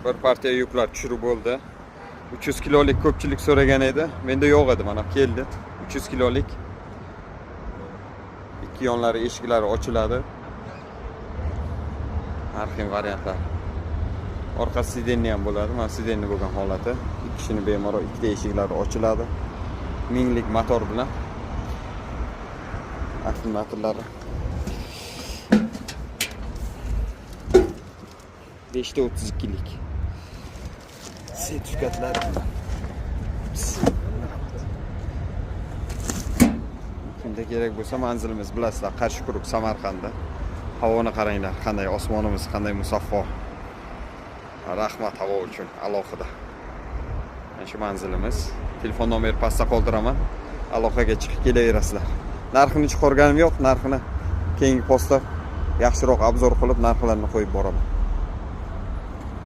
Bir partiya yuklar tushirib bo'ldi. 300 kilolik ko'pchilik so'ragan edi. Menda yo'q edi, mana keldi. 300 kilolik. Ikki yonlari eshiklari ochiladi. Har xil variantlar. Orqa sidenni ham bo'ladi. Mana sidenni bo'lgan holati. Ikki kishini bemalol ikkita eshiklari ochiladi. Minglik motor bilan. Akkumulyatorlari 5 ta 32lik. Sertifikatlar. Kimda kerak bo'lsa manzilimiz bilasizlar, Qarshi-Quruq, Samarqandda. Havoni qaranglar, qanday osmonimiz, qanday musaffo. Rahmat havo uchun alohida. Mana shu manzilimiz. Telefon nomeri pastda qoldiraman. Aloqaga chiqib kelaverasizlar. Narxini chiqarganim yo'q, narxini keyingi postda yaxshiroq obzor qilib narxlarni qo'yib boraman.